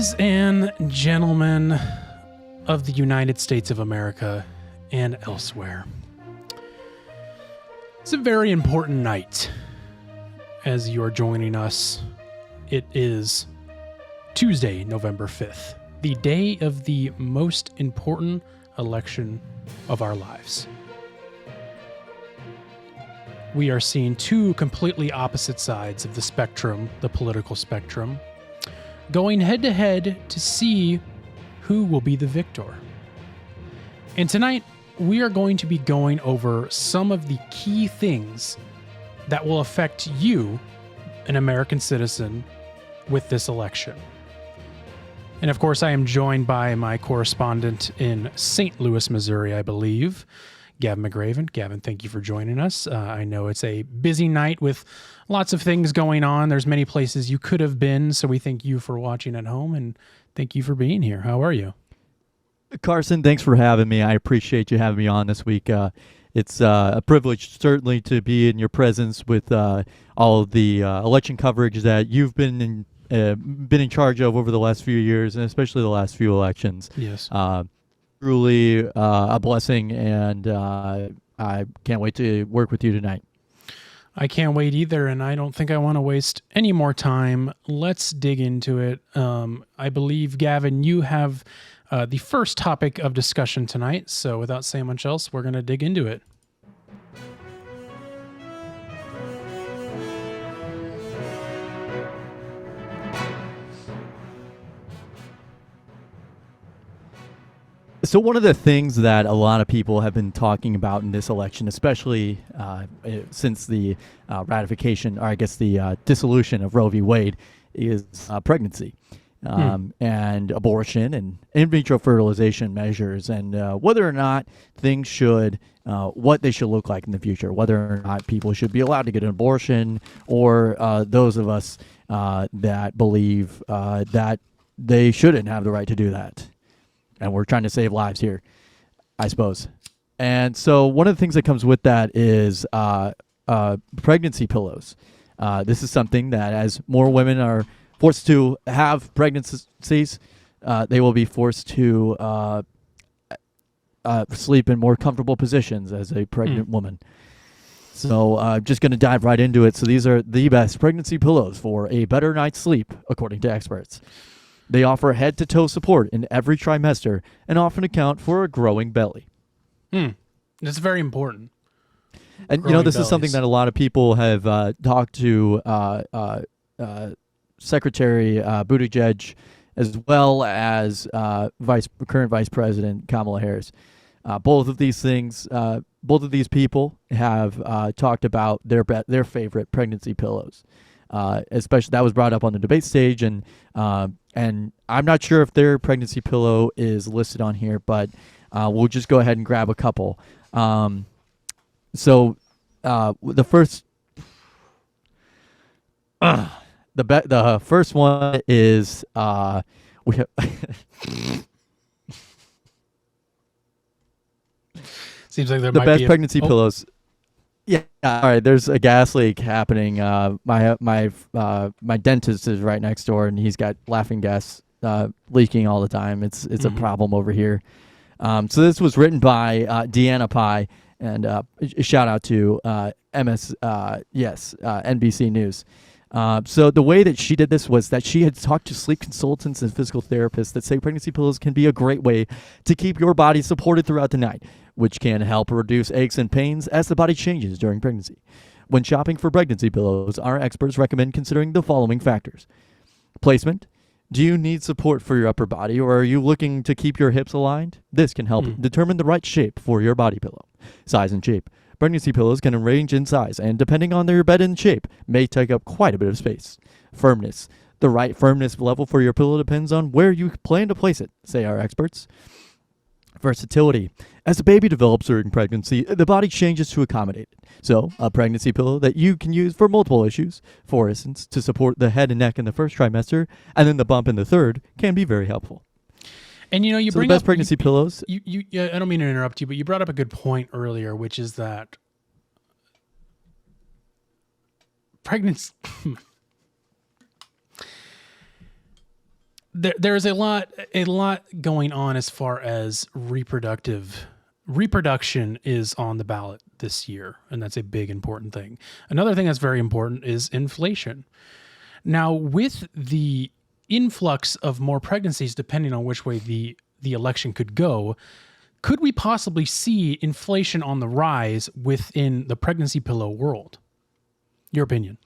Ladies and gentlemen of the United States of America and elsewhere, it's a very important night as you are joining us. It is Tuesday, November 5th, the day of the most important election of our lives. We are seeing two completely opposite sides of the spectrum, the political spectrum, going head-to-head to see who will be the victor. And tonight, we are going to be going over some of the key things that will affect you, an American citizen, with this election. And of course, I am joined by my correspondent in St. Louis, Missouri, I believe, Gavin McRaven. Gavin, thank you for joining us. I know it's a busy night with lots of things going on. There's many places you could have been, so we thank you for watching at home, and thank you for being here. How are you? Carson, thanks for having me. I appreciate you having me on this week. It's a privilege, certainly, to be in your presence with all of the election coverage that you've been in charge of over the last few years, and especially the last few elections. Yes. Truly a blessing, and I can't wait to work with you tonight. I can't wait either, and I don't think I want to waste any more time. Let's dig into it. I believe, Gavin, you have the first topic of discussion tonight, so without saying much else, we're going to dig into it. So one of the things that a lot of people have been talking about in this election, especially since the ratification, or I guess the dissolution of Roe v. Wade, is pregnancy and abortion and in vitro fertilization measures, and whether or not things should, what they should look like in the future, whether or not people should be allowed to get an abortion, or those of us that believe that they shouldn't have the right to do that. And we're trying to save lives here, I suppose. And so one of the things that comes with that is pregnancy pillows. This is something that as more women are forced to have pregnancies, they will be forced to sleep in more comfortable positions as a pregnant woman. So I'm just going to dive right into it. So these are the best pregnancy pillows for a better night's sleep, according to experts. They offer head-to-toe support in every trimester and often account for a growing belly. That's very important. And, growing this bellies. is something that a lot of people have talked to Secretary Buttigieg, as well as current Vice President Kamala Harris. Both of these things, both of these people have talked about their favorite pregnancy pillows. Especially that was brought up on the debate stage, and I'm not sure if their pregnancy pillow is listed on here, but we'll just go ahead and grab a couple. So the first, the first one is we have. Seems like there the might best be pregnancy pillows. Yeah. All right. There's a gas leak happening. My dentist is right next door, and he's got laughing gas leaking all the time. It's a problem over here. So this was written by Deanna Pye, and shout out to NBC News. So the way that she did this was that she had talked to sleep consultants and physical therapists that say pregnancy pillows can be a great way to keep your body supported throughout the night, which can help reduce aches and pains as the body changes during pregnancy. When shopping for pregnancy pillows, our experts recommend considering the following factors. Placement. Do you need support for your upper body, or are you looking to keep your hips aligned? This can help determine the right shape for your body pillow. Size and shape. Pregnancy pillows can range in size, and depending on their bed and shape, may take up quite a bit of space. Firmness. The right firmness level for your pillow depends on where you plan to place it, say our experts. Versatility. As the baby develops during pregnancy, the body changes to accommodate it. So, a pregnancy pillow that you can use for multiple issues, for instance, to support the head and neck in the first trimester, and then the bump in the third, can be very helpful. And you So bring the best up pregnancy pillows. You I don't mean to interrupt you, but you brought up a good point earlier, which is that pregnancy there's a lot going on as far as reproduction is on the ballot this year, and that's a big important thing. Another thing that's very important is inflation. Now, with the influx of more pregnancies, depending on which way the election could go, could we possibly see inflation on the rise within the pregnancy pillow world? Your opinion?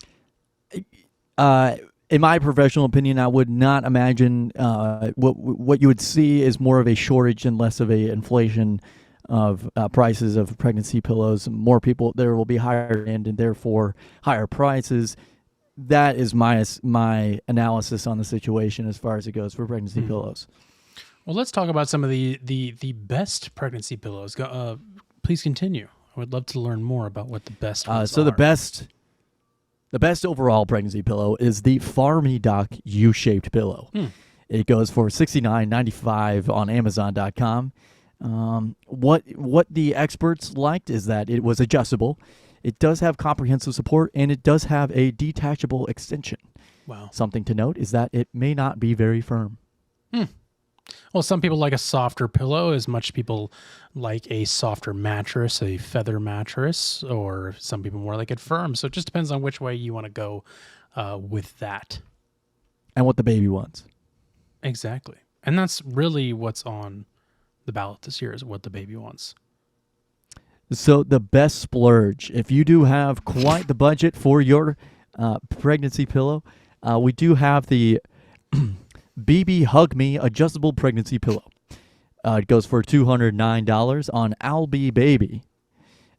In my professional opinion, I would not imagine what you would see is more of a shortage and less of a inflation of prices of pregnancy pillows. More people, there will be higher end and therefore higher prices. That is my analysis on the situation as far as it goes for pregnancy pillows. Well, let's talk about some of the best pregnancy pillows. Please continue. I would love to learn more about what the best ones are. The best overall pregnancy pillow is the Farmy Doc U-shaped pillow. It goes for $69.95 on Amazon.com. What the experts liked is that it was adjustable. It does have comprehensive support, and it does have a detachable extension. Wow. Something to note is that it may not be very firm. Well, some people like a softer pillow as much people like a softer mattress, a feather mattress, or some people more like it firm. So it just depends on which way you want to go with that. And what the baby wants. Exactly. And that's really what's on the ballot this year is what the baby wants. So the best splurge, if you do have quite the budget for your pregnancy pillow, we do have the BB Hug Me adjustable pregnancy pillow. It goes for $209 on Albi Baby.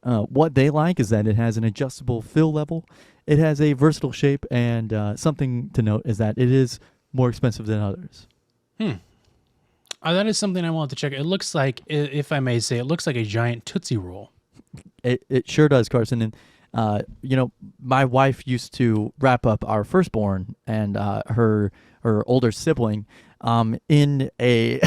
What they like is that it has an adjustable fill level. It has a versatile shape, and something to note is that it is more expensive than others. That is something I want to check. It looks like, if I may say, it looks like a giant Tootsie Roll. It sure does, Carson. And my wife used to wrap up our firstborn and her older sibling in a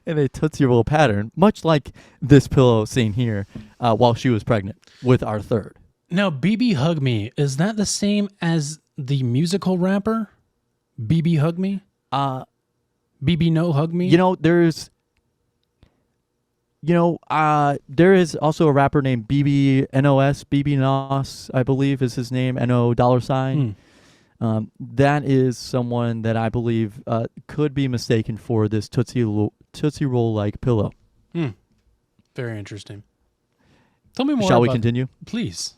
in a Tootsie Roll pattern, much like this pillow seen here, while she was pregnant with our third. Now, BB Hug Me, is that the same as the musical rapper? BB Hug Me? BB No Hug Me? There is also a rapper named BB Nos, I believe is his name, $. That is someone that I believe could be mistaken for this Tootsie Roll-like pillow. Very interesting. Tell me more Shall we continue? Please.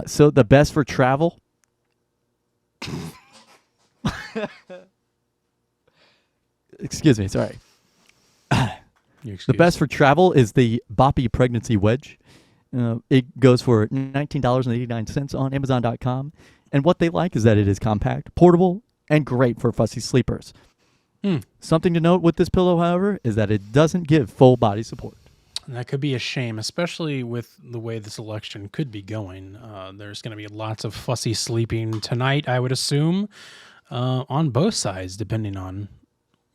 So the best for travel... Excuse me, sorry. The best for travel is the Boppy Pregnancy Wedge. It goes for $19.89 on Amazon.com. And what they like is that it is compact, portable, and great for fussy sleepers. Something to note with this pillow, however, is that it doesn't give full body support. And that could be a shame, especially with the way this election could be going. There's going to be lots of fussy sleeping tonight, I would assume, on both sides, depending on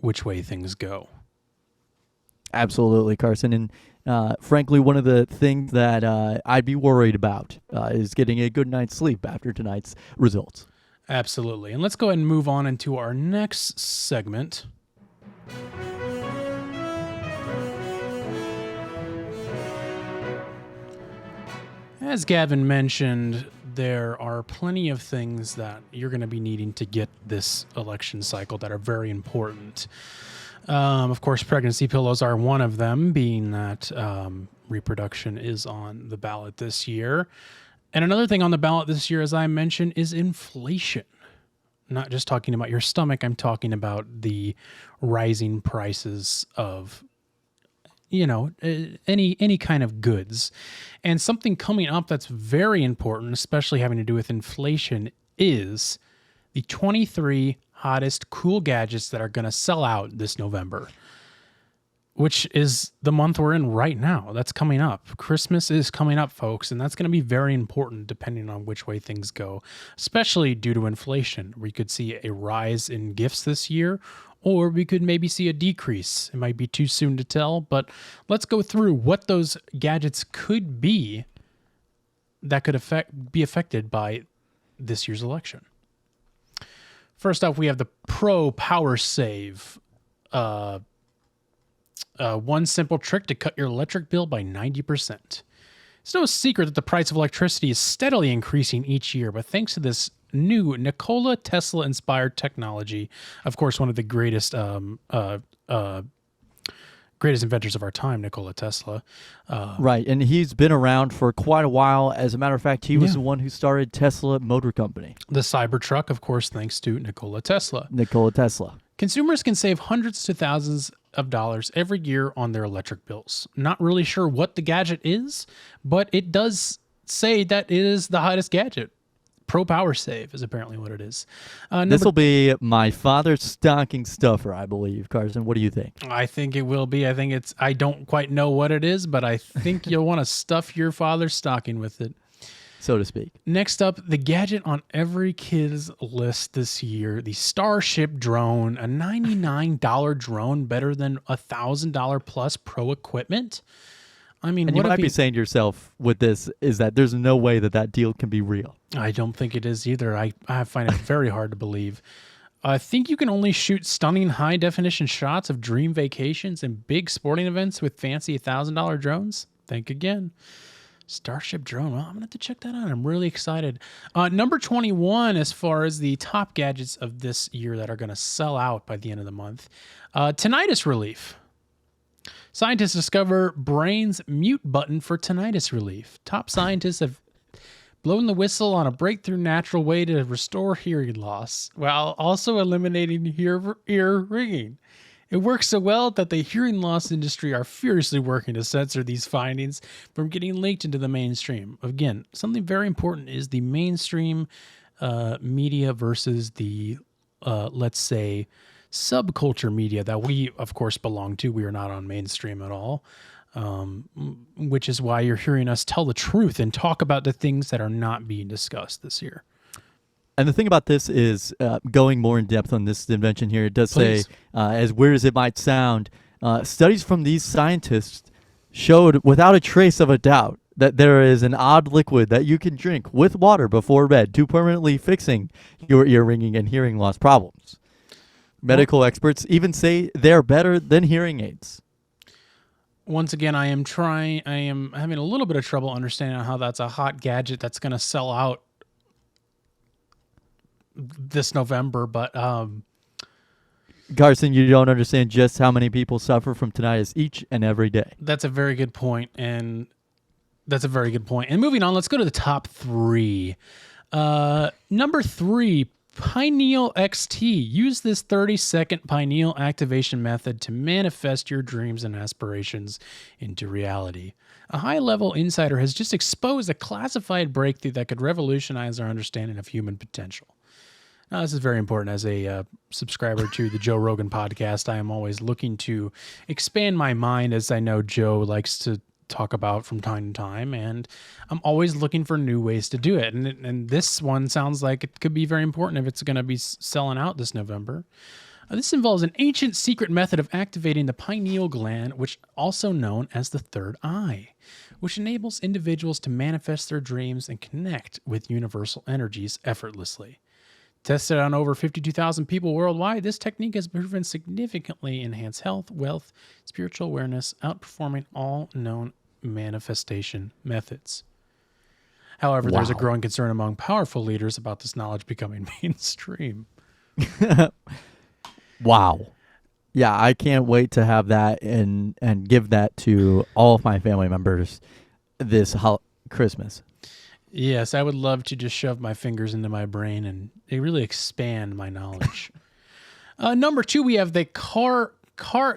which way things go. Absolutely, Carson. And frankly, one of the things that I'd be worried about is getting a good night's sleep after tonight's results. Absolutely. And let's go ahead and move on into our next segment. As Gavin mentioned, there are plenty of things that you're going to be needing to get this election cycle that are very important. Of course, pregnancy pillows are one of them, being that reproduction is on the ballot this year. And another thing on the ballot this year, as I mentioned, is inflation. Not just talking about your stomach, I'm talking about the rising prices of, any kind of goods. And something coming up that's very important, especially having to do with inflation, is the 23 hottest cool gadgets that are going to sell out this November, which is the month we're in right now. That's coming up. Christmas is coming up, folks, and that's going to be very important depending on which way things go, especially due to inflation. We could see a rise in gifts this year, or we could maybe see a decrease. It might be too soon to tell, but let's go through what those gadgets could be that could be affected by this year's election. First off, we have the Pro Power Save. One simple trick to cut your electric bill by 90%. It's no secret that the price of electricity is steadily increasing each year, but thanks to this new Nikola Tesla-inspired technology, of course, one of the greatest inventors of our time, Nikola Tesla. Right, and he's been around for quite a while. As a matter of fact, he was the one who started Tesla Motor Company. The Cybertruck, of course, thanks to Nikola Tesla. Nikola Tesla. Consumers can save hundreds to thousands of dollars every year on their electric bills. Not really sure what the gadget is, but it does say that it is the hottest gadget. Pro Power Save is apparently what it is. This will be my father's stocking stuffer, I believe. Carson, what do you think? I think it will be. I don't quite know what it is, but I think you'll want to stuff your father's stocking with it, so to speak. Next up, the gadget on every kid's list this year, the Starship drone, a $99 drone, better than $1,000 plus pro equipment. I mean, and you might be saying to yourself with this is that there's no way that deal can be real. I don't think it is either. I find it very hard to believe. I think you can only shoot stunning high-definition shots of dream vacations and big sporting events with fancy $1,000 drones. Think again. Starship drone. Well, I'm going to have to check that out. I'm really excited. Number 21, as far as the top gadgets of this year that are going to sell out by the end of the month. Tinnitus relief. Scientists discover brain's mute button for tinnitus relief. Top scientists have blown the whistle on a breakthrough natural way to restore hearing loss, while also eliminating ear ringing. It works so well that the hearing loss industry are furiously working to censor these findings from getting leaked into the mainstream. Again, something very important is the mainstream media versus the, let's say, subculture media that we, of course, belong to. We are not on mainstream at all, which is why you're hearing us tell the truth and talk about the things that are not being discussed this year. And the thing about this is, going more in depth on this invention here, it does say, as weird as it might sound, studies from these scientists showed without a trace of a doubt that there is an odd liquid that you can drink with water before bed to permanently fixing your ear ringing and hearing loss problems. Medical experts even say they're better than hearing aids. Once again, I am having a little bit of trouble understanding how that's a hot gadget that's going to sell out this November, but Carson, you don't understand just how many people suffer from tinnitus each and every day. That's a very good point, and moving on, let's go to the top 3. Number 3, Pineal XT. Use this 30-second pineal activation method to manifest your dreams and aspirations into reality. A high-level insider has just exposed a classified breakthrough that could revolutionize our understanding of human potential. Now, this is very important. As a subscriber to the Joe Rogan podcast, I am always looking to expand my mind, as I know Joe likes to talk about from time to time, and I'm always looking for new ways to do it. And this one sounds like it could be very important if it's going to be selling out this November. This involves an ancient secret method of activating the pineal gland, which also known as the third eye, which enables individuals to manifest their dreams and connect with universal energies effortlessly. Tested on over 52,000 people worldwide, this technique has proven significantly enhance health, wealth, spiritual awareness, outperforming all known manifestation methods. However, there's a growing concern among powerful leaders about this knowledge becoming mainstream. Wow. Yeah, I can't wait to have that and give that to all of my family members this Christmas. Yes, I would love to just shove my fingers into my brain and they really expand my knowledge. Number 2, we have the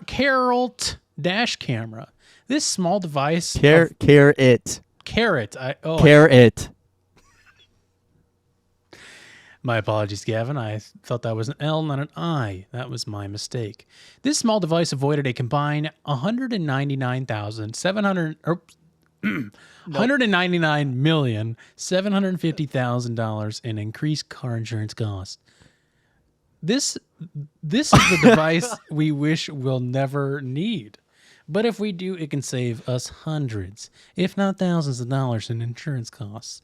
Carrot dash camera. This small device. Carrot. My apologies, Gavin. I thought that was an L, not an I. That was my mistake. This small device avoided a combined $199,750,000 in increased car insurance costs. This is the device we wish we'll never need. But if we do, it can save us hundreds, if not thousands of dollars in insurance costs.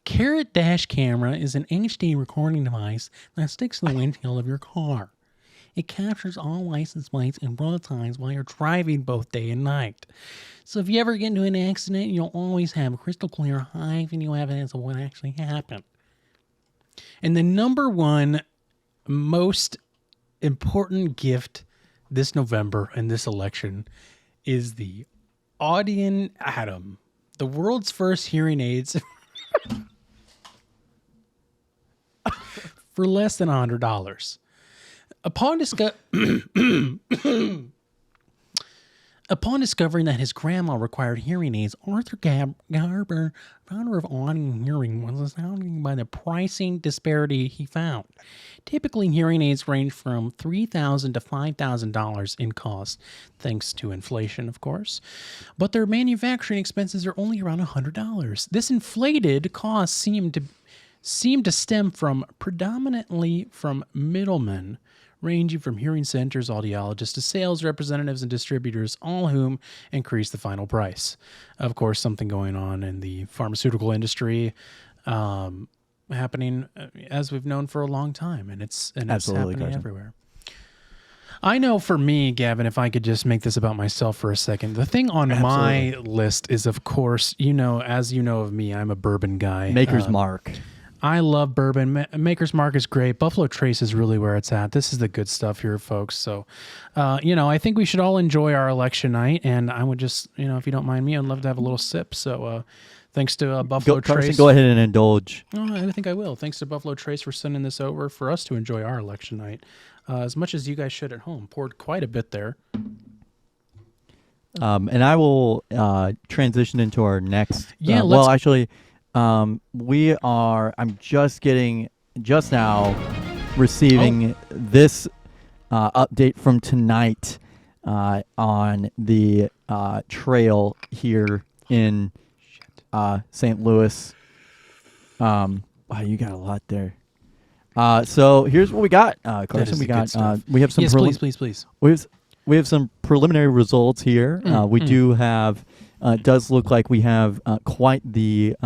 Carrot Dash Camera is an HD recording device that sticks to the windshield of your car. It captures all license plates and road signs while you're driving both day and night. So if you ever get into an accident, you'll always have crystal clear, high-video evidence of what actually happened. And the number one most important gift this November and this election is the Audion Atom, the world's first hearing aids for less than $100. Upon discovering that his grandma required hearing aids, Arthur Garber, founder of Audion Hearing, was astounded by the pricing disparity he found. Typically, hearing aids range from $3,000 to $5,000 in cost, thanks to inflation, of course. But their manufacturing expenses are only around $100. This inflated cost seemed to stem from predominantly from middlemen, ranging from hearing centers, audiologists, to sales representatives and distributors, all whom increase the final price. Of course, something going on in the pharmaceutical industry, happening as we've known for a long time, and it's happening Carson. everywhere. I know for me, Gavin, if I could just make this about myself for a second, the thing on my list is, of course, as you know of me, I'm a bourbon guy. Maker's Mark. I love bourbon. Maker's Mark is great. Buffalo Trace is really where it's at. This is the good stuff here, folks. So, I think we should all enjoy our election night. And I would just, if you don't mind me, I'd love to have a little sip. So, thanks to Buffalo Trace. Carson, go ahead and indulge. Oh, I think I will. Thanks to Buffalo Trace for sending this over for us to enjoy our election night. As much as you guys should at home. Poured quite a bit there. And I will transition into our next. I'm just now receiving this update from tonight on the trail here in St. Louis. Wow, you got a lot there. So here's what we got, Carson. We have some. Yes, please. We have some preliminary results here. We do have. It does look like we have quite the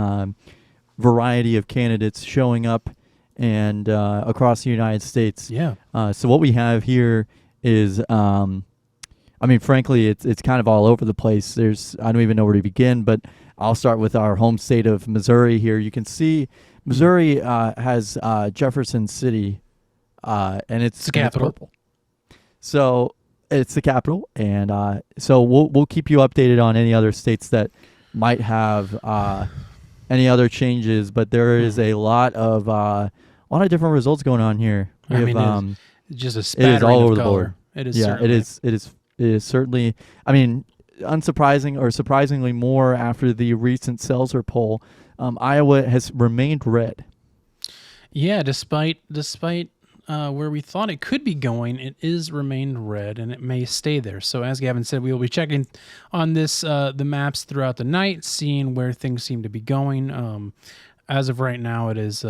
variety of candidates showing up and across the United States. Yeah. So what we have here is, frankly, it's kind of all over the place. I don't even know where to begin, but I'll start with our home state of Missouri here. You can see Missouri has Jefferson City, and it's the capital. Purple. So it's the capital, and so we'll keep you updated on any other states that might have any other changes. But there is a lot of different results going on here. It's just a spattering it is all over of the color. board. It is. Yeah, certainly. it is certainly. Unsurprising or surprisingly more after the recent Seltzer poll, Iowa has remained red. Yeah, despite where we thought it could be going, it is remained red, and it may stay there. So as Gavin said, we will be checking on this the maps throughout the night, seeing where things seem to be going. As of right now, it is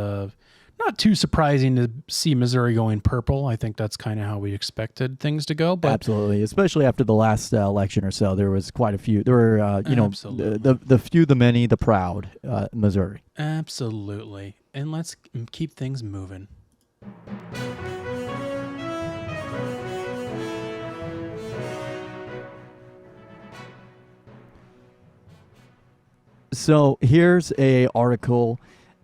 not too surprising to see Missouri going purple. I think that's kind of how we expected things to go. But absolutely, especially after the last election or so, there was quite a few. There were, the few, the many, the proud, Missouri. Absolutely, and let's keep things moving. So here's a article.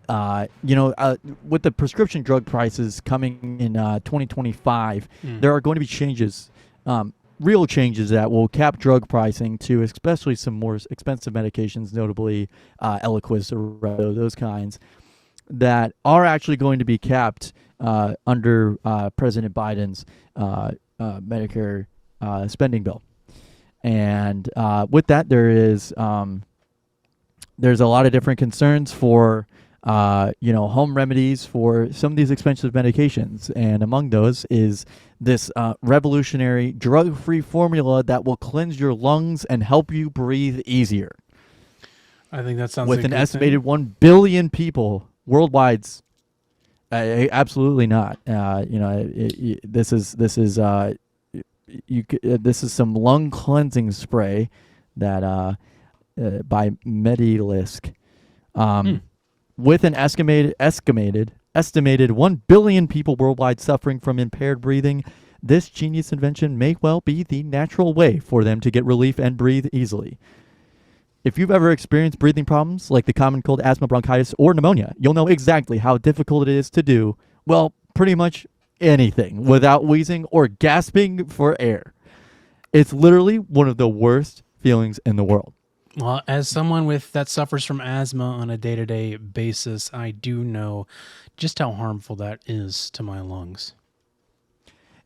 With the prescription drug prices coming in 2025, there are going to be changes, real changes that will cap drug pricing to especially some more expensive medications, notably Eliquis or those kinds, that are actually going to be capped under President Biden's Medicare spending bill. And with that, there's a lot of different concerns for home remedies for some of these expensive medications. And among those is this revolutionary drug-free formula that will cleanse your lungs and help you breathe easier. I think that sounds with like an estimated 1 billion people worldwide. Absolutely not. This is some lung cleansing spray that by Medilisk. With an estimated 1 billion people worldwide suffering from impaired breathing, this genius invention may well be the natural way for them to get relief and breathe easily. If you've ever experienced breathing problems like the common cold, asthma, bronchitis, or pneumonia, you'll know exactly how difficult it is to do, well, pretty much anything without wheezing or gasping for air. It's literally one of the worst feelings in the world. Well, as someone that suffers from asthma on a day-to-day basis, I do know just how harmful that is to my lungs.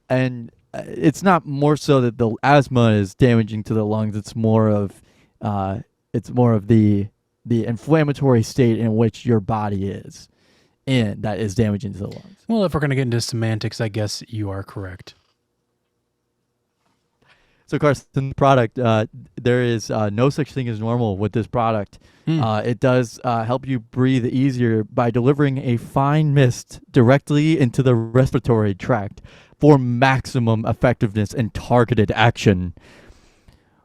And it's not more so that the asthma is damaging to the lungs. It's more of the inflammatory state in which your body is in that is damaging to the lungs. Well, if we're going to get into semantics, I guess you are correct. So, Carson, the product, there is no such thing as normal with this product. It does help you breathe easier by delivering a fine mist directly into the respiratory tract for maximum effectiveness and targeted action.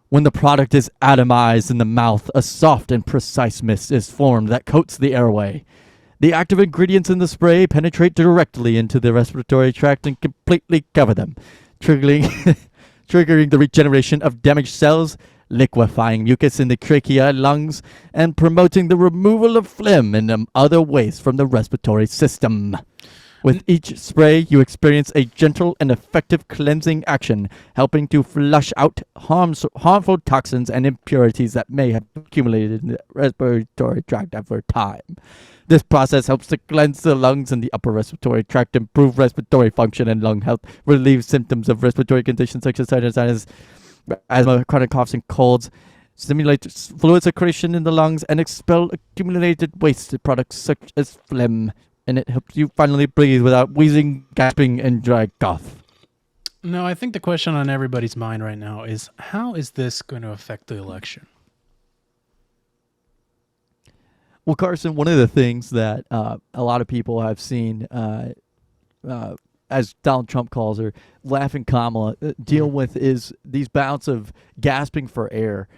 When the product is atomized in the mouth, a soft and precise mist is formed that coats the airway. The active ingredients in the spray penetrate directly into the respiratory tract and completely cover them, triggering the regeneration of damaged cells, liquefying mucus in the trachea and lungs, and promoting the removal of phlegm and other waste from the respiratory system. With each spray, you experience a gentle and effective cleansing action, helping to flush out harmful toxins and impurities that may have accumulated in the respiratory tract over time. This process helps to cleanse the lungs and the upper respiratory tract, improve respiratory function and lung health, relieve symptoms of respiratory conditions such as sinusitis, asthma, chronic coughs, and colds, stimulate fluid secretion in the lungs, and expel accumulated waste products such as phlegm. And it helps you finally breathe without wheezing, gasping, and dry cough. No, I think the question on everybody's mind right now is, how is this going to affect the election? Well, Carson, one of the things that a lot of people have seen, as Donald Trump calls her, laughing Kamala, deal with is these bouts of gasping for air.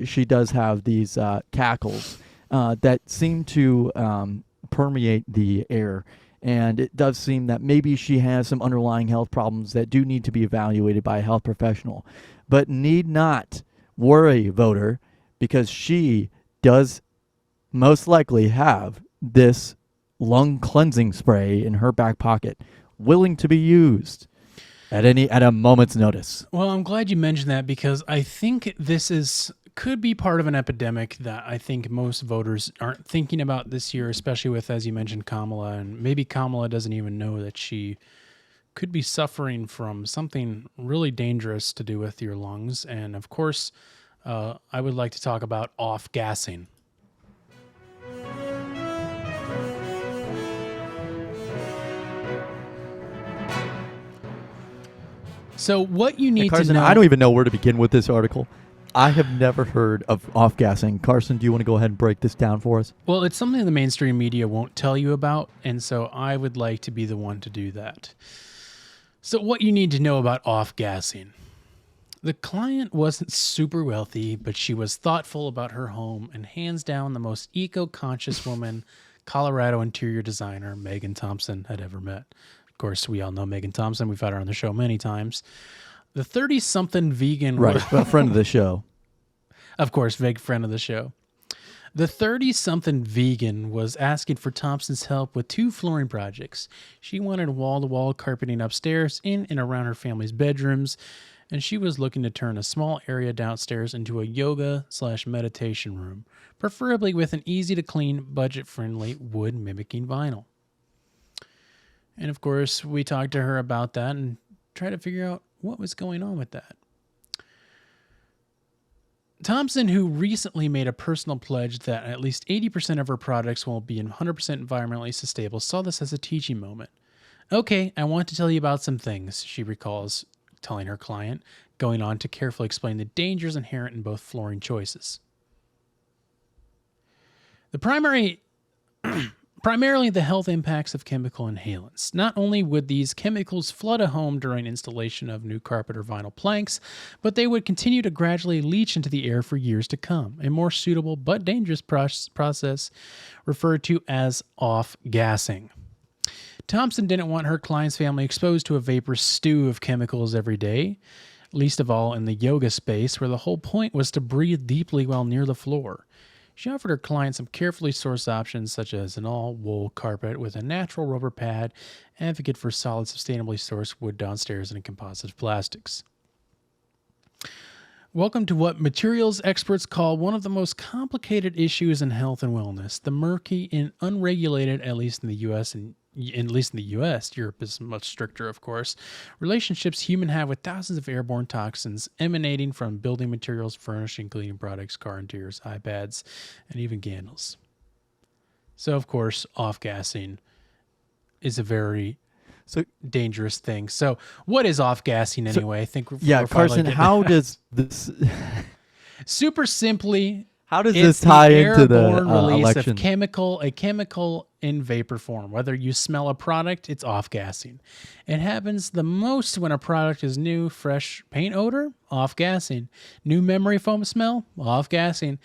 She does have these cackles that seem to permeate the air. And it does seem that maybe she has some underlying health problems that do need to be evaluated by a health professional. But need not worry, voter, because she does most likely have this lung cleansing spray in her back pocket, willing to be used at a moment's notice. Well, I'm glad you mentioned that, because I think this could be part of an epidemic that I think most voters aren't thinking about this year, especially with, as you mentioned, Kamala. And maybe Kamala doesn't even know that she could be suffering from something really dangerous to do with your lungs. And of course, I would like to talk about off-gassing. So what you need Carson, to know... I don't even know where to begin with this article. I have never heard of off-gassing. Carson, do you want to go ahead and break this down for us? Well, it's something the mainstream media won't tell you about, and so I would like to be the one to do that. So what you need to know about off-gassing. The client wasn't super wealthy, but she was thoughtful about her home and hands down the most eco-conscious woman Colorado interior designer Megan Thompson had ever met. Of course, we all know Megan Thompson. We've had her on the show many times. The 30-something vegan... Right, a friend of the show. Of course, big friend of the show. The 30-something vegan was asking for Thompson's help with 2 flooring projects. She wanted wall-to-wall carpeting upstairs in and around her family's bedrooms, and she was looking to turn a small area downstairs into a yoga/meditation room, preferably with an easy-to-clean, budget-friendly wood mimicking vinyl. And of course, we talked to her about that and tried to figure out what was going on with that. Thompson, who recently made a personal pledge that at least 80% of her products will be 100% environmentally sustainable, saw this as a teaching moment. Okay, I want to tell you about some things, she recalls telling her client, going on to carefully explain the dangers inherent in both flooring choices. The primary Primarily the health impacts of chemical inhalants. Not only would these chemicals flood a home during installation of new carpet or vinyl planks, but they would continue to gradually leach into the air for years to come, a more suitable but dangerous process referred to as off-gassing. Thompson didn't want her client's family exposed to a vapor stew of chemicals every day, least of all in the yoga space where the whole point was to breathe deeply while near the floor. She offered her client some carefully sourced options such as an all-wool carpet with a natural rubber pad, advocate for solid, sustainably sourced wood downstairs and composite plastics. Welcome to what materials experts call one of the most complicated issues in health and wellness, the murky and unregulated, at least in the U.S. Europe is much stricter, of course, relationships humans have with thousands of airborne toxins emanating from building materials, furnishing, cleaning products, car interiors, iPads, and even candles. So, of course, off-gassing is a very dangerous thing. So, what is off-gassing anyway? I think Carson, how does this... Super simply... How does this tie into the release election? Of a chemical in vapor form. Whether you smell a product, it's off-gassing. It happens the most when a product is new, fresh paint odor, off-gassing. New memory foam smell, off-gassing.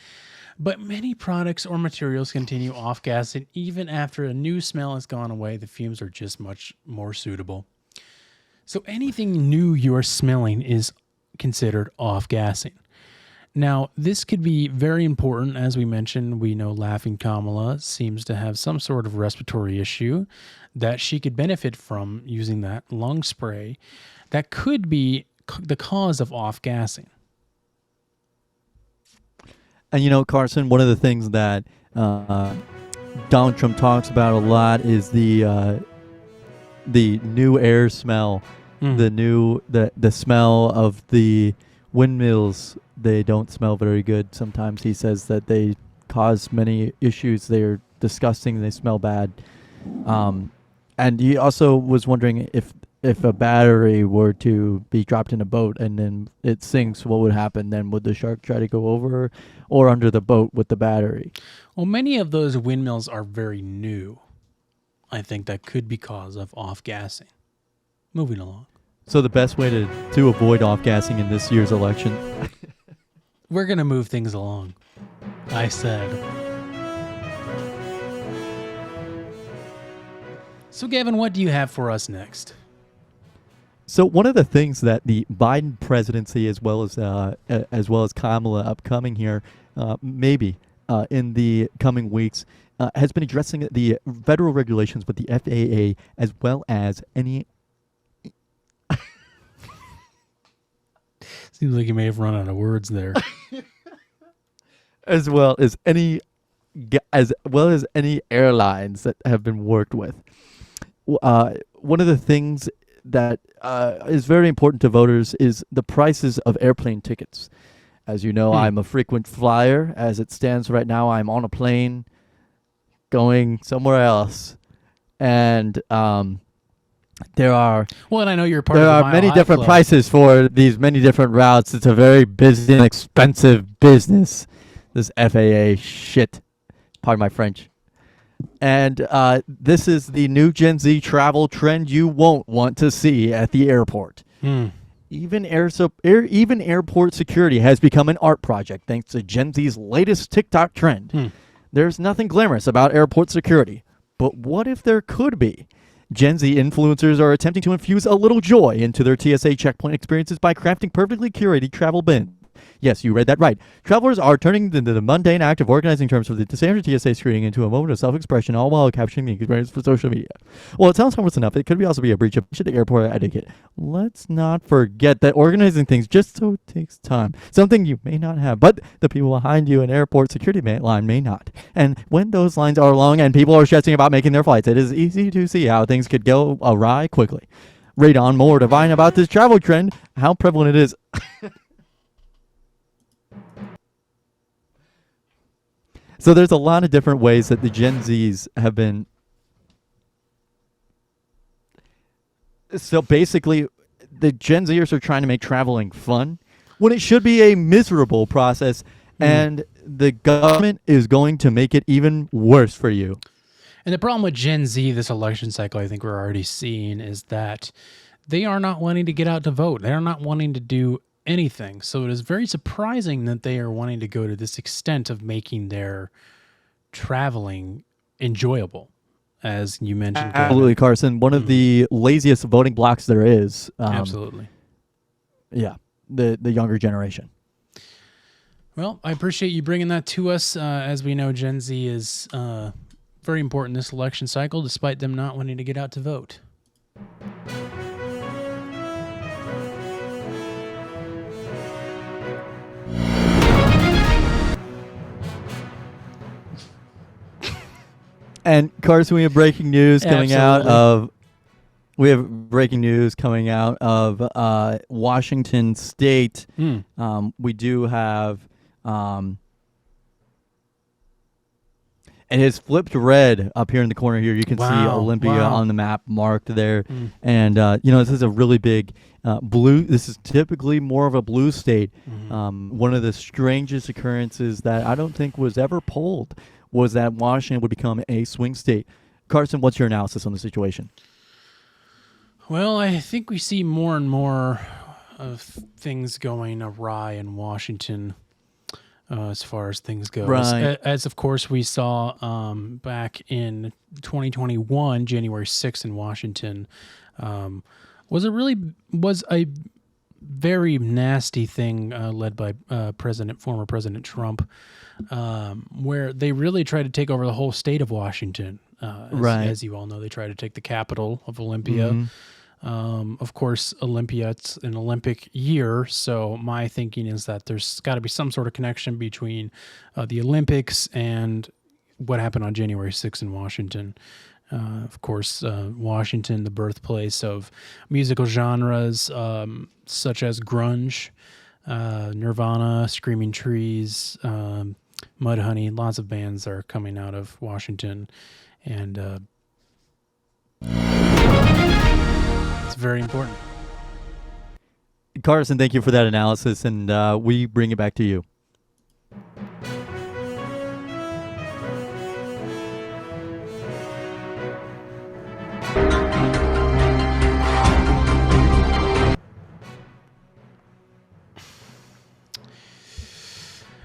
But many products or materials continue off-gassing even after a new smell has gone away. The fumes are just much more suitable. So anything new you are smelling is considered off-gassing. Now, this could be very important. As we mentioned, we know Laughing Kamala seems to have some sort of respiratory issue that she could benefit from using that lung spray. That could be the cause of off-gassing. And, Carson, one of the things that Donald Trump talks about a lot is the new air smell, the smell of the windmills. They don't smell very good. Sometimes he says that they cause many issues. They're disgusting. They smell bad. And he also was wondering if a battery were to be dropped in a boat and then it sinks, what would happen then? Would the shark try to go over or under the boat with the battery? Well, many of those windmills are very new. I think that could be cause of off-gassing. Moving along. So the best way to avoid off-gassing in this year's election... We're going to move things along, I said. So, Gavin, what do you have for us next? So one of the things that the Biden presidency, as well as Kamala upcoming here, maybe in the coming weeks, has been addressing the federal regulations with the FAA, as well as any... Seems like you may have run out of words there. as well as any airlines that have been worked with. One of the things that is very important to voters is the prices of airplane tickets. As you know, I'm a frequent flyer. As it stands right now, I'm on a plane going somewhere else, and there are and I know you're many different prices for these many different routes. It's a very busy and expensive business, this FAA shit. Pardon my French. And this is the new Gen Z travel trend you won't want to see at the airport. Even airport security has become an art project thanks to Gen Z's latest TikTok trend. There's nothing glamorous about airport security, but what if there could be? Gen Z influencers are attempting to infuse a little joy into their TSA checkpoint experiences by crafting perfectly curated travel bins. Yes, you read that right. Travelers are turning the mundane act of organizing terms for the standard TSA screening into a moment of self-expression, all while capturing the experience for social media. Well, it sounds harmless enough. It could also be a breach of airport etiquette. Let's not forget that organizing things just so takes time. Something you may not have, but the people behind you in airport security line may not. And when those lines are long and people are stressing about making their flights, it is easy to see how things could go awry quickly. Read on more to find about this travel trend, how prevalent it is. So there's a lot of different ways that the Gen Zs have been. So basically, the Gen Zers are trying to make traveling fun when it should be a miserable process, and the government is going to make it even worse for you. And the problem with Gen Z this election cycle, I think we're already seeing, is that they are not wanting to get out to vote. They are not wanting to do anything. So it is very surprising that they are wanting to go to this extent of making their traveling enjoyable, as you mentioned. Absolutely, Carson. One of the laziest voting blocks there is. Absolutely. Yeah, the younger generation. Well, I appreciate you bringing that to us. As we know, Gen Z is very important this election cycle, despite them not wanting to get out to vote. And Carson, we have breaking news coming out of Washington State. We do have it has flipped red up here in the corner here. You can see Olympia on the map marked there. And this is a really big blue. This is typically more of a blue state. One of the strangest occurrences that I don't think was ever polled was that Washington would become a swing state. Carson, what's your analysis on the situation? Well, I think we see more and more of things going awry in Washington as far as things go. Right. As of course, we saw back in 2021, January 6th in Washington, was a very nasty thing led by former President Trump, where they really tried to take over the whole state of Washington. As you all know, they tried to take the capital of Olympia. Of course, Olympia, it's an Olympic year, so my thinking is that there's got to be some sort of connection between the Olympics and what happened on January 6th in Washington. Of course, Washington, the birthplace of musical genres such as grunge, Nirvana, Screaming Trees, Mudhoney. Lots of bands are coming out of Washington, and it's very important. Carson, thank you for that analysis, and we bring it back to you.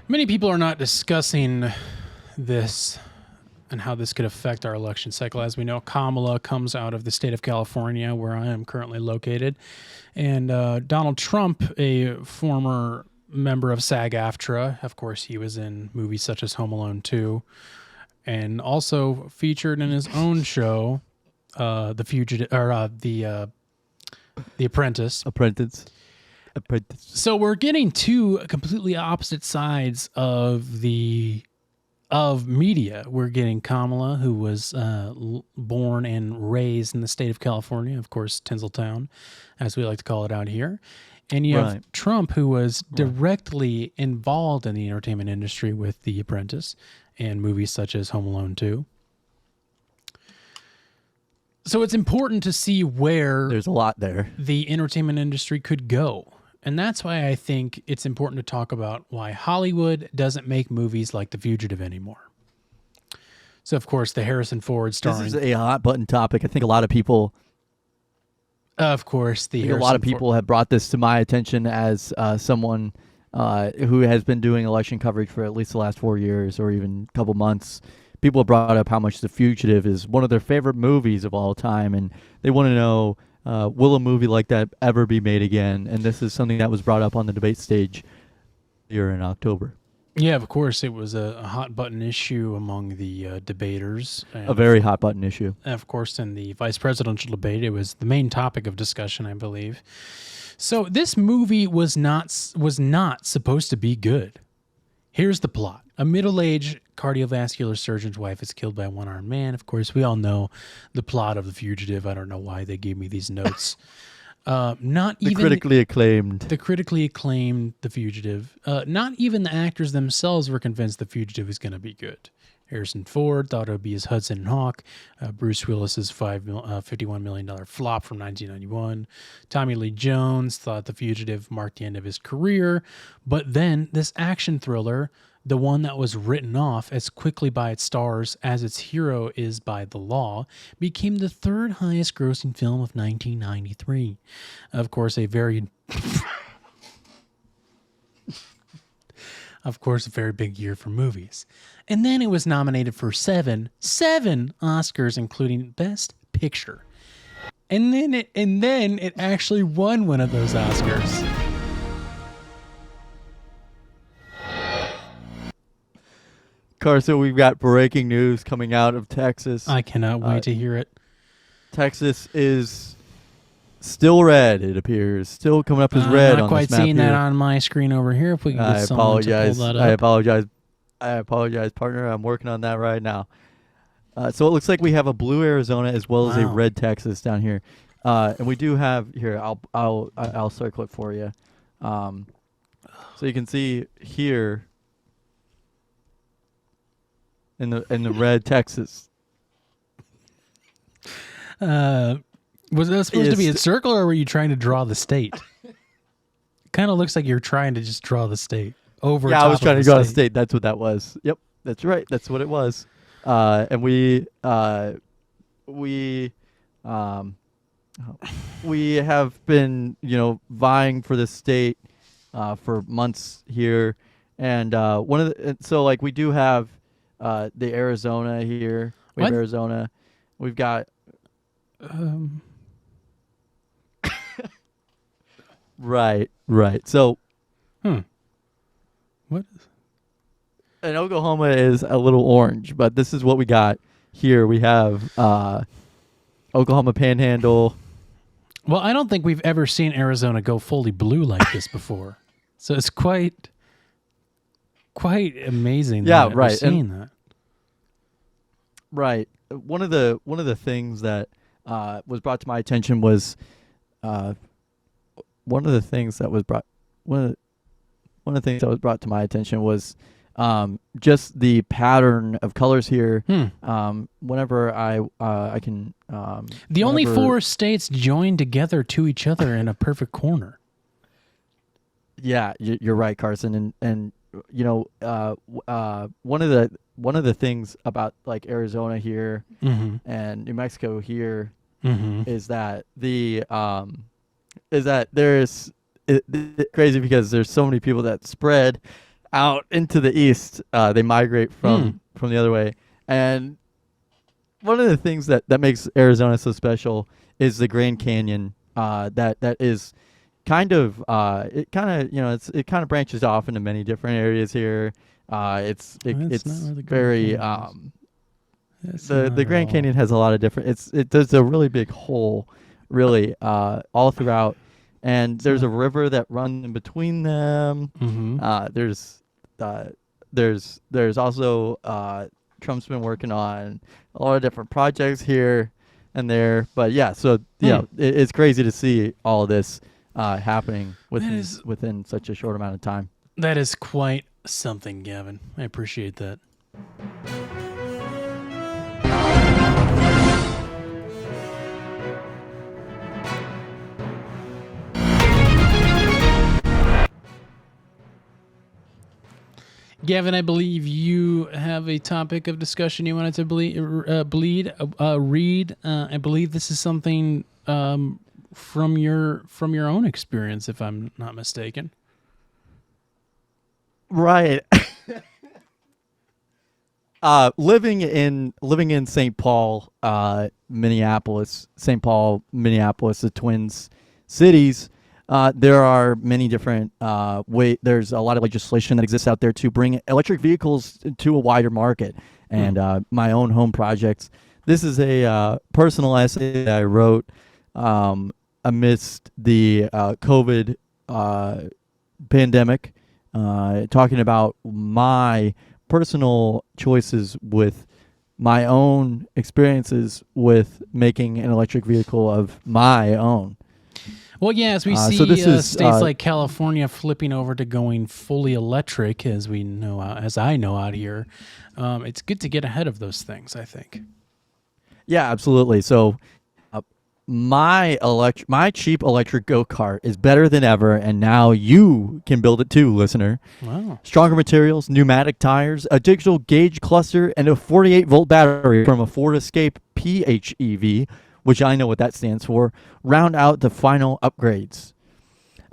Many people are not discussing this and how this could affect our election cycle. As we know, Kamala comes out of the state of California, where I am currently located. And Donald Trump, a former member of SAG-AFTRA, of course, he was in movies such as Home Alone 2, and also featured in his own show, The Fugitive, or The Apprentice. So we're getting two completely opposite sides of media. We're getting Kamala, who was born and raised in the state of California, of course, Tinseltown, as we like to call it out here. And you have Trump, who was directly involved in the entertainment industry with The Apprentice and movies such as Home Alone 2. So it's important to see where there's a lot there. The entertainment industry could go. And that's why I think it's important to talk about why Hollywood doesn't make movies like The Fugitive anymore. So, of course, the Harrison Ford starring... This is a hot button topic. I think a lot of people... Of course, a lot of people have brought this to my attention as someone who has been doing election coverage for at least the last 4 years or even a couple months. People have brought up how much The Fugitive is one of their favorite movies of all time, and they want to know... will a movie like that ever be made again? And this is something that was brought up on the debate stage here in October. Yeah, of course, it was a hot button issue among the debaters. A very hot button issue. And of course, in the vice presidential debate, it was the main topic of discussion, I believe. So this movie was not supposed to be good. Here's the plot. A middle-aged cardiovascular surgeon's wife is killed by a one-armed man. Of course, we all know the plot of The Fugitive. I don't know why they gave me these notes. The critically acclaimed The Fugitive. Not even the actors themselves were convinced The Fugitive was going to be good. Harrison Ford thought it would be his Hudson Hawk. Bruce Willis's $51 million flop from 1991. Tommy Lee Jones thought The Fugitive marked the end of his career. But then this action thriller the one that was written off as quickly by its stars as its hero is by the law, became the third highest grossing film of 1993. Of course, a very big year for movies. And then it was nominated for seven Oscars, including Best Picture. And then it actually won one of those Oscars. Carson, we've got breaking news coming out of Texas. I cannot wait to hear it. Texas is still red, it appears. Still coming up as red on this map. I'm not quite seeing here. that on my screen over here. If we can get someone to pull that up. I apologize, partner. I'm working on that right now. So it looks like we have a blue Arizona as well as a red Texas down here. And we do have here. I'll circle it for you. So you can see here in the red Texas. Was that supposed to be a circle, or were you trying to draw the state? Kind of looks like you're trying to just draw the state over. Yeah, I was trying to draw the state. That's what that was. Yep, that's right. That's what it was. And we have been, vying for the state for months here, and we do have the Arizona here. We have Arizona. We've got. Right. So. What? And Oklahoma is a little orange, but this is what we got here. We have Oklahoma Panhandle. Well, I don't think we've ever seen Arizona go fully blue like this before, so it's quite amazing. That we're seeing that. Right. One of the things that was brought to my attention was just the pattern of colors here. Whenever I can. The only four states joined together to each other in a perfect corner. Yeah, you're right, Carson, and one of the things about like Arizona here and New Mexico here is that there's it's crazy because there's so many people that spread out into the east. They migrate from the other way, and one of the things that makes Arizona so special is the Grand Canyon. That is kind of it kind of branches off into many different areas here. It's very the Grand Canyon has a lot of different. There's a really big hole, really all throughout, and there's a river that runs in between them. There's also Trump's been working on a lot of different projects here and there, but yeah, so it's crazy to see all of this happening within such a short amount of time. That is quite something, Gavin. I appreciate that. Gavin, I believe you have a topic of discussion you wanted to read. I believe this is something from your own experience, if I'm not mistaken. Right. Living in St. Paul, Minneapolis, the Twin Cities. There are many different there's a lot of legislation that exists out there to bring electric vehicles to a wider market. And my own home projects. This is a personal essay that I wrote amidst the COVID pandemic, talking about my personal choices with my own experiences with making an electric vehicle of my own. Well, yeah, as we see states like California flipping over to going fully electric, as I know out here, it's good to get ahead of those things, I think. Yeah, absolutely. So my cheap electric go-kart is better than ever, and now you can build it too, listener. Wow. Stronger materials, pneumatic tires, a digital gauge cluster, and a 48-volt battery from a Ford Escape PHEV, which I know what that stands for, round out the final upgrades.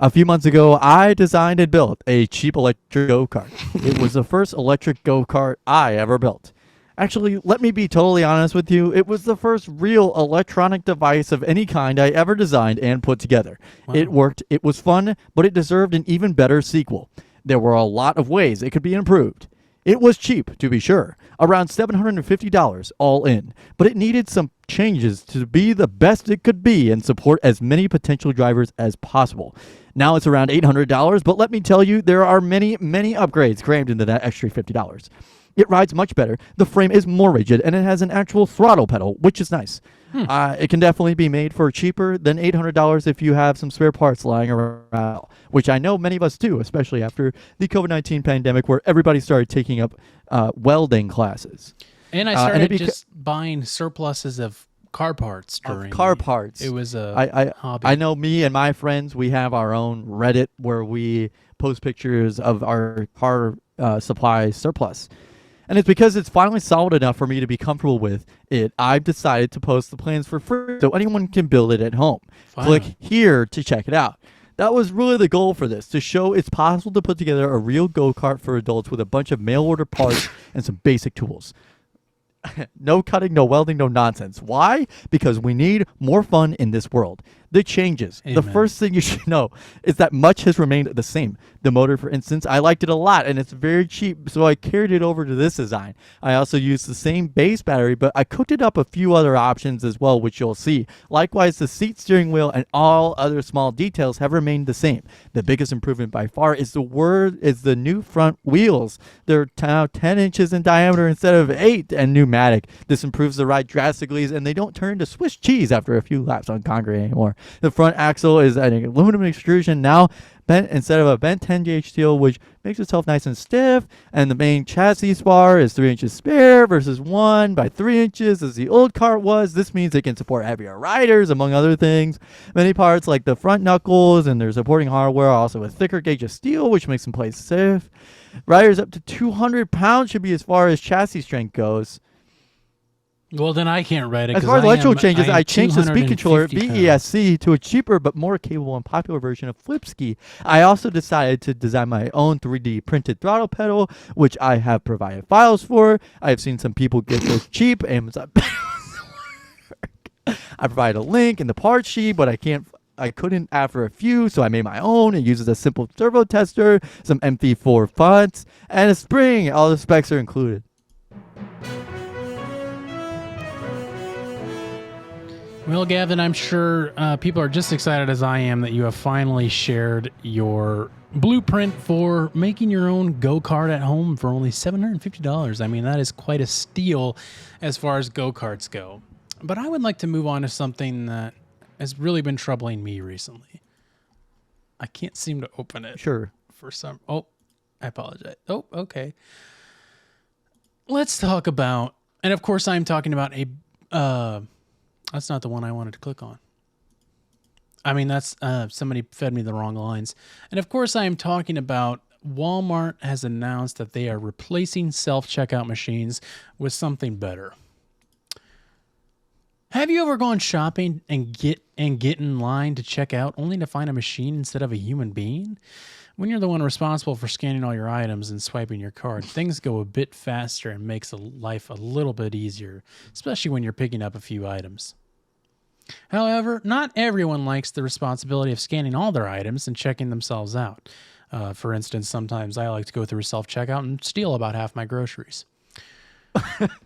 A few months ago, I designed and built a cheap electric go-kart. It was the first electric go-kart I ever built. Actually, let me be totally honest with you. It was the first real electronic device of any kind I ever designed and put together. Wow. It worked, it was fun, but it deserved an even better sequel. There were a lot of ways it could be improved. It was cheap, to be sure, around $750 all in, but it needed some changes to be the best it could be and support as many potential drivers as possible. Now it's around $800, but let me tell you, there are many, many upgrades crammed into that extra $50. It rides much better, the frame is more rigid, and it has an actual throttle pedal, which is nice. It can definitely be made for cheaper than $800 if you have some spare parts lying around, which I know many of us do, especially after the COVID-19 pandemic where everybody started taking up welding classes. And I started just buying surpluses of car parts during car parts. It was a hobby. I know me and my friends, we have our own Reddit where we post pictures of our car supply surplus. And it's because it's finally solid enough for me to be comfortable with it, I've decided to post the plans for free so anyone can build it at home. Finally. Click here to check it out. That was really the goal for this, to show it's possible to put together a real go-kart for adults with a bunch of mail-order parts and some basic tools. No cutting, no welding, no nonsense. Why? Because we need more fun in this world. The changes. Amen. The first thing you should know is that much has remained the same. The motor, for instance, I liked it a lot, and it's very cheap, so I carried it over to this design. I also used the same base battery, but I cooked it up a few other options as well, which you'll see. Likewise, the seat, steering wheel, and all other small details have remained the same. The biggest improvement by far is the new front wheels. They're now 10 inches in diameter instead of 8 and pneumatic. This improves the ride drastically, and they don't turn to Swiss cheese after a few laps on concrete anymore. The front axle is an aluminum extrusion now bent instead of a bent 10-gauge steel, which makes itself nice and stiff. And the main chassis spar is 3 inches spare versus 1 by 3 inches as the old cart was. This means it can support heavier riders, among other things. Many parts like the front knuckles and their supporting hardware are also a thicker gauge of steel, which makes them play safe. Riders up to 200 pounds should be as far as chassis strength goes. Well, then I can't write it. As far as electrical changes, I changed the speed 250 controller pounds. BESC to a cheaper but more capable and popular version of Flipski. I also decided to design my own 3D printed throttle pedal, which I have provided files for. I have seen some people get those cheap Amazon pedals. I provided a link in the part sheet, but I couldn't after a few, so I made my own. It uses a simple servo tester, some MP4 fonts, and a spring. All the specs are included. Well, Gavin, I'm sure people are just excited as I am that you have finally shared your blueprint for making your own go-kart at home for only $750. I mean, that is quite a steal as far as go-karts go. But I would like to move on to something that has really been troubling me recently. I can't seem to open it. Sure. For some... Oh, I apologize. Oh, okay. Let's talk about... And of course, I'm talking about a... That's not the one I wanted to click on. I mean, that's somebody fed me the wrong lines. And of course, I am talking about Walmart has announced that they are replacing self-checkout machines with something better. Have you ever gone shopping and get in line to check out only to find a machine instead of a human being? When you're the one responsible for scanning all your items and swiping your card, things go a bit faster and makes life a little bit easier, especially when you're picking up a few items. However, not everyone likes the responsibility of scanning all their items and checking themselves out. For instance, sometimes I like to go through a self-checkout and steal about half my groceries.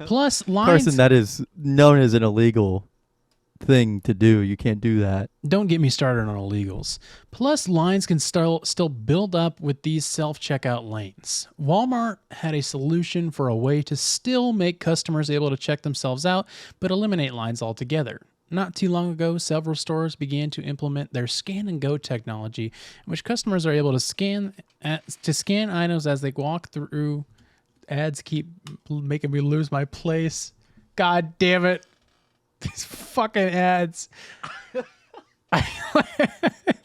Plus, lines... Carson, that is known as an illegal thing to do. You can't do that. Don't get me started on illegals. Plus, lines can still build up with these self-checkout lanes. Walmart had a solution for a way to still make customers able to check themselves out, but eliminate lines altogether. Not too long ago, several stores began to implement their scan and go technology, in which customers are able to scan items as they walk through. Ads keep making me lose my place. God damn it. These fucking ads.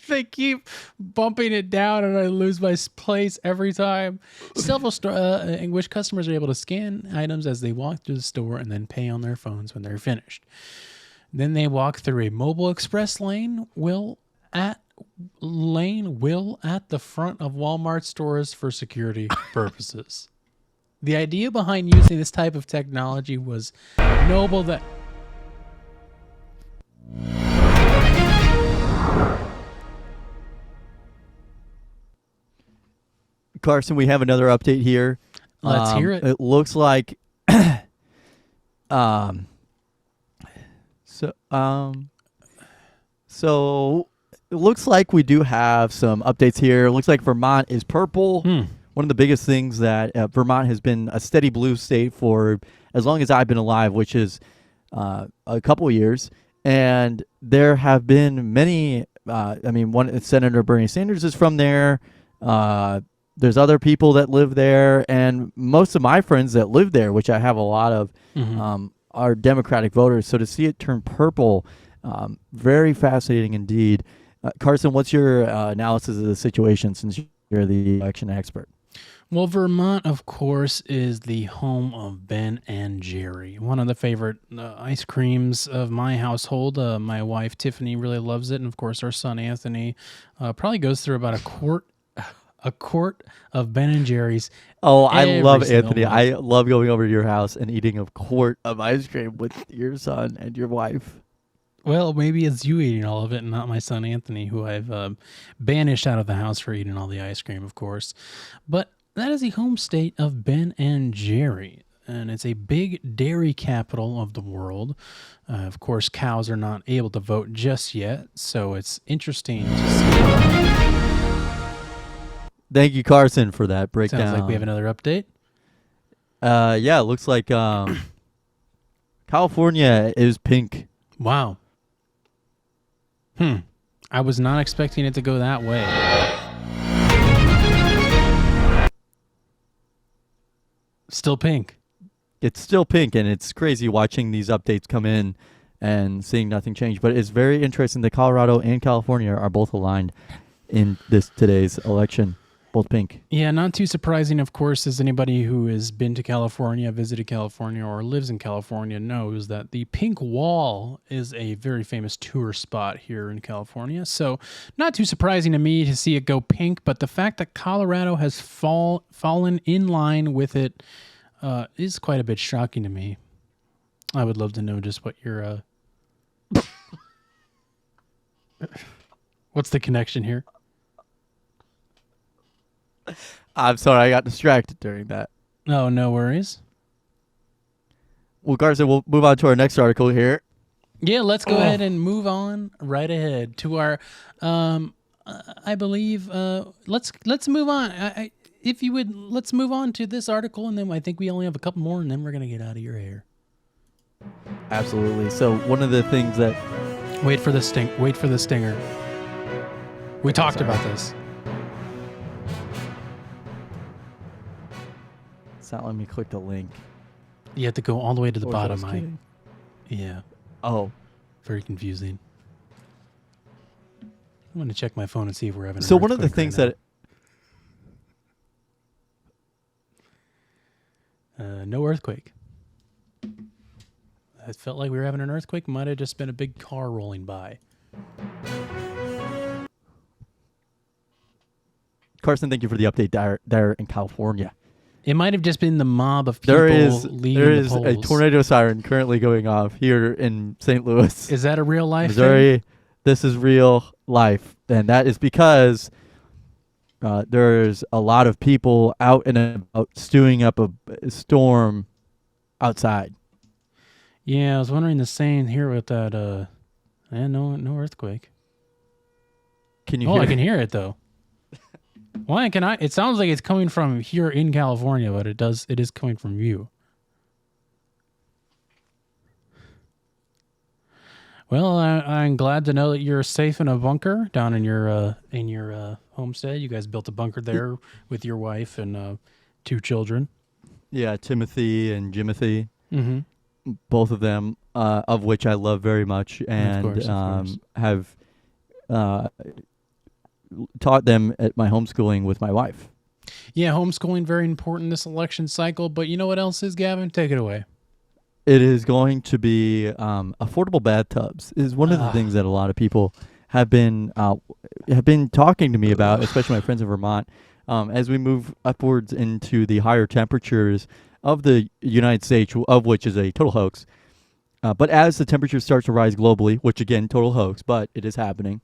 They keep bumping it down and I lose my place every time. Several in which customers are able to scan items as they walk through the store and then pay on their phones when they're finished. Then they walk through a mobile express lane at the front of Walmart stores for security purposes. The idea behind using this type of technology was noble that Carson, we have another update here. Let's hear it. It looks like so it looks like we do have some updates here. It looks like Vermont is purple. One of the biggest things that Vermont has been a steady blue state for as long as I've been alive, which is a couple of years. And there have been many, one Senator Bernie Sanders is from there. There's other people that live there. And most of my friends that live there, which I have a lot of, are Democratic voters. So to see it turn purple, very fascinating indeed. Carson, what's your analysis of the situation since you're the election expert? Well, Vermont, of course, is the home of Ben and Jerry, one of the favorite ice creams of my household. My wife, Tiffany, really loves it. And, of course, our son, Anthony, probably goes through about a quart of Ben and Jerry's. Oh, I love Anthony. Month. I love going over to your house and eating a quart of ice cream with your son and your wife. Well, maybe it's you eating all of it and not my son, Anthony, who I've banished out of the house for eating all the ice cream, of course. But that is the home state of Ben and Jerry, and it's a big dairy capital of the world. Of course, cows are not able to vote just yet, so it's interesting to see. Thank you, Carson, for that breakdown. Sounds like we have another update. Yeah, it looks like California is pink. Wow. I was not expecting it to go that way. Still pink. It's still pink, and it's crazy watching these updates come in and seeing nothing change. But it's very interesting that Colorado and California are both aligned in today's election, both pink. Yeah, not too surprising, of course, as anybody who has been to California, visited California, or lives in California knows that the Pink Wall is a very famous tour spot here in California. So not too surprising to me to see it go pink, but the fact that Colorado has fallen in line with it is quite a bit shocking to me. I would love to know just what your... What's the connection here? I'm sorry, I got distracted during that. No, no worries. Well, Carson, we'll move on to our next article here. Yeah, let's go ahead and move on right ahead to our, I believe, let's move on. If you would, let's move on to this article, and then I think we only have a couple more, and then we're going to get out of your hair. Absolutely. So one of the things that... Wait for the stinger. We talked about this. It's not letting me click the link. You have to go all the way to the Or bottom. just kidding. Yeah. Oh. Very confusing. I'm going to check my phone and see if we're having. So one of the things that. No earthquake. It felt like we were having an earthquake. Might have just been a big car rolling by. Carson, thank you for the update there in California. It might have just been the mob of people leaving there the is polls. a tornado siren currently going off here in St. Louis. Is that a real life Missouri? thing? This is real life, and that is because there's a lot of people out and about stewing up a storm outside. Yeah, I was wondering the same here with that. No earthquake. Can you? Oh, hear I can hear it though. Why can I? It sounds like it's coming from here in California, but it is coming from you. Well, I'm glad to know that you're safe in a bunker down in your homestead. You guys built a bunker there with your wife and 2 children. Yeah, Timothy and Jimothy. Mm-hmm. both of them, of which I love very much, and Of course. have uh, taught them at my homeschooling with my wife. Yeah, homeschooling very important this election cycle. But you know what else is, Gavin? Take it away. It is going to be affordable bathtubs. Is one of the things that a lot of people have been talking to me about, especially my friends in Vermont, as we move upwards into the higher temperatures of the United States, of which is a total hoax. But as the temperature starts to rise globally, which again, total hoax, but it is happening.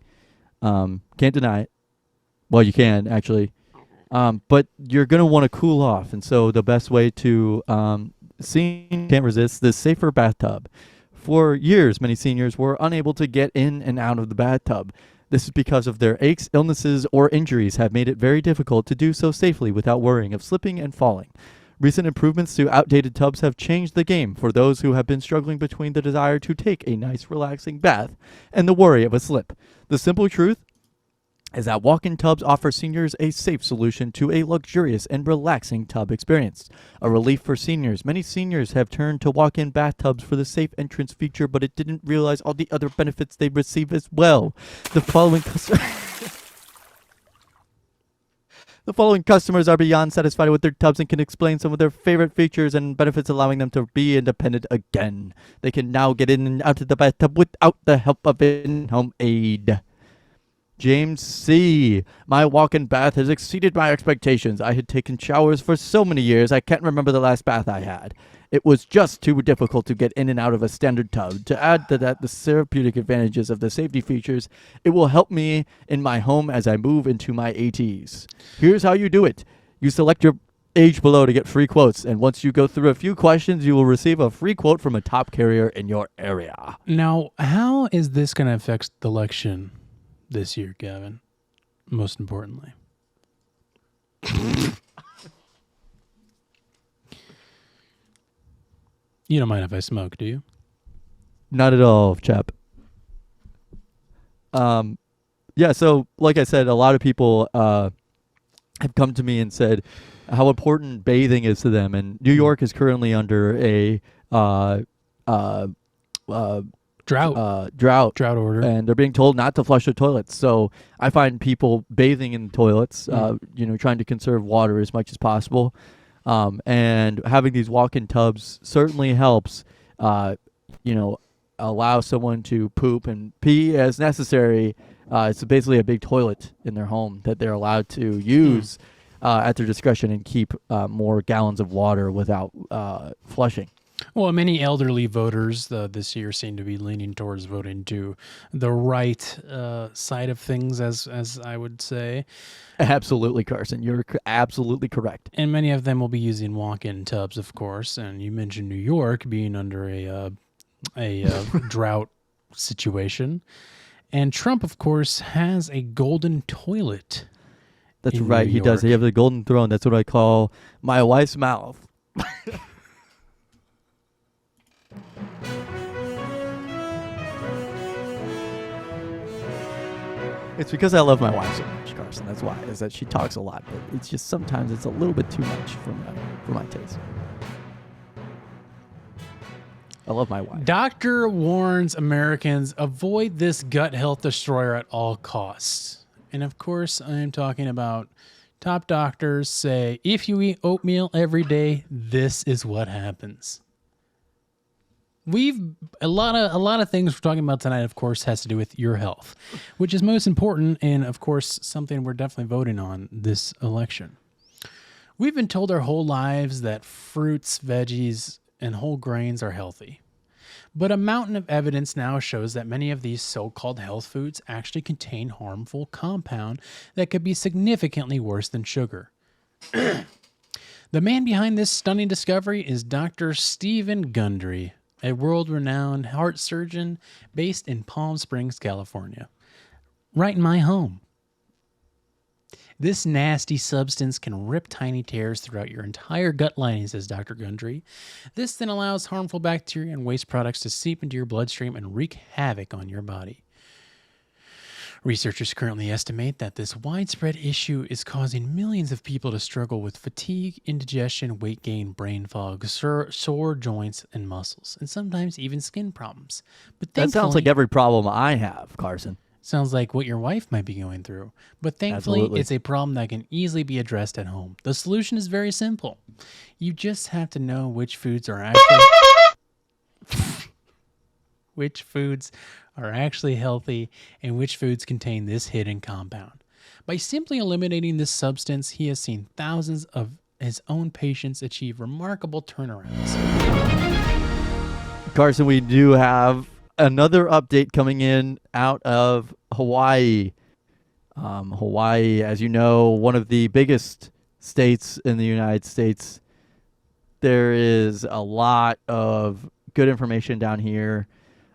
Can't deny it. Well, you can actually. But you're going to want to cool off. And so the best way to can't resist this safer bathtub. For years, many seniors were unable to get in and out of the bathtub. This is because of their aches, illnesses, or injuries have made it very difficult to do so safely without worrying of slipping and falling. Recent improvements to outdated tubs have changed the game for those who have been struggling between the desire to take a nice, relaxing bath and the worry of a slip. The simple truth is that walk-in tubs offer seniors a safe solution to a luxurious and relaxing tub experience. A relief for seniors. Many seniors have turned to walk-in bathtubs for the safe entrance feature, but it didn't realize all the other benefits they receive as well. The following customers are beyond satisfied with their tubs and can explain some of their favorite features and benefits, allowing them to be independent again. They can now get in and out of the bathtub without the help of in-home aid. James C. My walk-in bath has exceeded my expectations. I had taken showers for so many years, I can't remember the last bath I had. It was just too difficult to get in and out of a standard tub. To add to that the therapeutic advantages of the safety features, it will help me in my home as I move into my 80s. Here's how you do it. You select your age below to get free quotes, and once you go through a few questions, you will receive a free quote from a top carrier in your area. Now, how is this going to affect the election this year, Gavin? Most importantly. You don't mind if I smoke, do you? Not at all, chap. Yeah, so like I said, a lot of people have come to me and said how important bathing is to them. And New York is currently under a drought order. And they're being told not to flush the toilets. So I find people bathing in the toilets, trying to conserve water as much as possible. And having these walk-in tubs certainly helps, allow someone to poop and pee as necessary. It's basically a big toilet in their home that they're allowed to use at their discretion and keep more gallons of water without flushing. Well, many elderly voters this year seem to be leaning towards voting to the right side of things, as I would say. Absolutely, Carson. You're absolutely correct. And many of them will be using walk-in tubs, of course. And you mentioned New York being under a drought situation. And Trump, of course, has a golden toilet. That's right. He does. He has the golden throne. That's what I call my wife's mouth. It's because I love my wife so much, Carson. That's why. Is that she talks a lot, but it's just sometimes it's a little bit too much for my taste. I love my wife. Doctor warns Americans avoid this gut health destroyer at all costs. And of course, I am talking about top doctors say, if you eat oatmeal every day, this is what happens. A lot of things we're talking about tonight, of course, has to do with your health, which is most important, and of course, something we're definitely voting on this election. We've been told our whole lives that fruits, veggies, and whole grains are healthy. But a mountain of evidence now shows that many of these so-called health foods actually contain harmful compound that could be significantly worse than sugar. The man behind this stunning discovery is Dr. Stephen Gundry, a world-renowned heart surgeon based in Palm Springs, California, right in my home. This nasty substance can rip tiny tears throughout your entire gut lining, says Dr. Gundry. This then allows harmful bacteria and waste products to seep into your bloodstream and wreak havoc on your body. Researchers currently estimate that this widespread issue is causing millions of people to struggle with fatigue, indigestion, weight gain, brain fog, sore joints and muscles, and sometimes even skin problems. But That sounds like every problem I have, Carson. sounds like what your wife might be going through. But thankfully, Absolutely. it's a problem that can easily be addressed at home. The solution is very simple. You just have to know which foods are actually healthy and which foods contain this hidden compound. By simply eliminating this substance, he has seen thousands of his own patients achieve remarkable turnarounds. Carson, we do have another update coming in out of Hawaii. Hawaii, as you know, one of the biggest states in the United States. There is a lot of good information down here.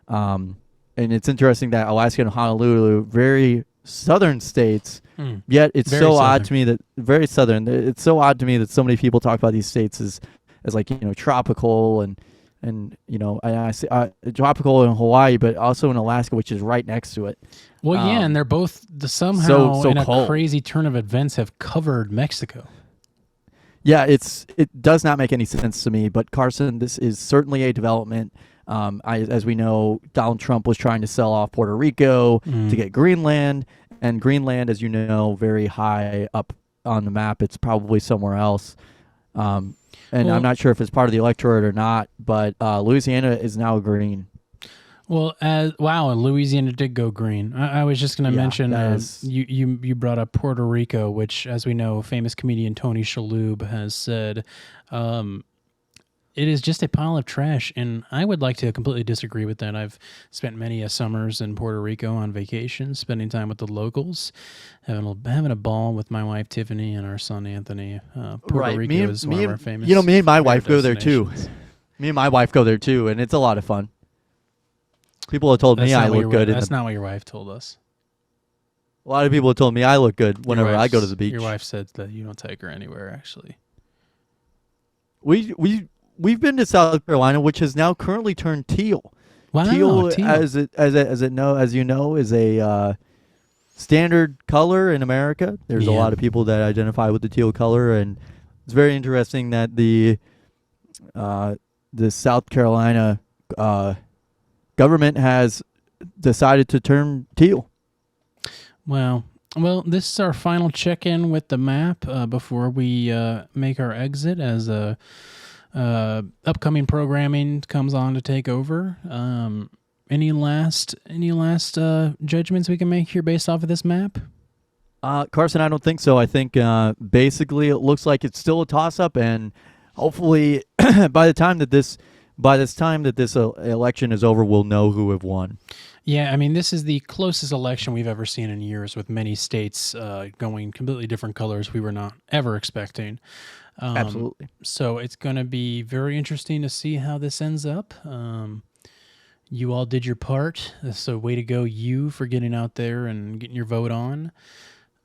And it's interesting that Alaska and Honolulu, very southern states, yet it's Very so southern. odd to me that very southern. It's so odd to me that so many people talk about these states as like, tropical and I see tropical in Hawaii, but also in Alaska, which is right next to it. Well, yeah, and they're both somehow so in a cold. crazy turn of events have covered Mexico. Yeah, it does not make any sense to me. But Carson, this is certainly a development. As we know, Donald Trump was trying to sell off Puerto Rico to get Greenland, and Greenland, as you know, very high up on the map. It's probably somewhere else. And I'm not sure if it's part of the electorate or not, but Louisiana is now green. Well, wow, Louisiana did go green. I was just going to mention you brought up Puerto Rico, which, as we know, famous comedian Tony Shalhoub has said it is just a pile of trash, and I would like to completely disagree with that. I've spent many summers in Puerto Rico on vacation, spending time with the locals, having a ball with my wife Tiffany and our son Anthony. Puerto Rico is one of our famous. Me and my wife go there too. destinations. Me and my wife go there too, and it's a lot of fun. People have told me I look good. That's not what your wife told us. A lot of people have told me I look good whenever I go to the beach. Your wife said that you don't take her anywhere, actually. We've been to South Carolina, which has now currently turned teal. Wow, Teal, as you know, is a standard color in America. There's a lot of people that identify with the teal color, and it's very interesting that the South Carolina government has decided to turn teal. Well, this is our final check-in with the map before we make our exit as upcoming programming comes on to take over. Any last judgments we can make here based off of this map? Carson, I don't think so. I think basically it looks like it's still a toss-up, and hopefully by this time that this election is over, we'll know who have won. Yeah, I mean, this is the closest election we've ever seen in years, with many states going completely different colors we were not ever expecting. Absolutely. So it's going to be very interesting to see how this ends up. You all did your part, so way to go you for getting out there and getting your vote on.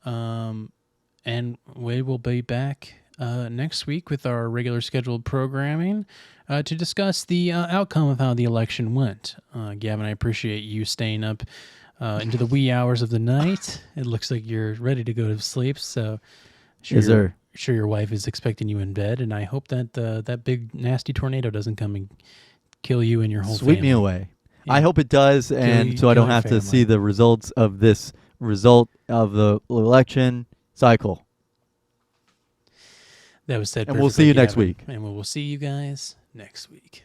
And we will be back next week with our regular scheduled programming to discuss the outcome of how the election went. Gavin, I appreciate you staying up into the wee hours of the night. It looks like you're ready to go to sleep, so sure your wife is expecting you in bed, and I hope that that big nasty tornado doesn't come and kill you and your whole family. Sweep me away. Yeah. I hope it does, and so I don't have to see the results of this result of the election cycle. That was said And we'll perfectly, see you next Gavin. week. And we will see you guys next week.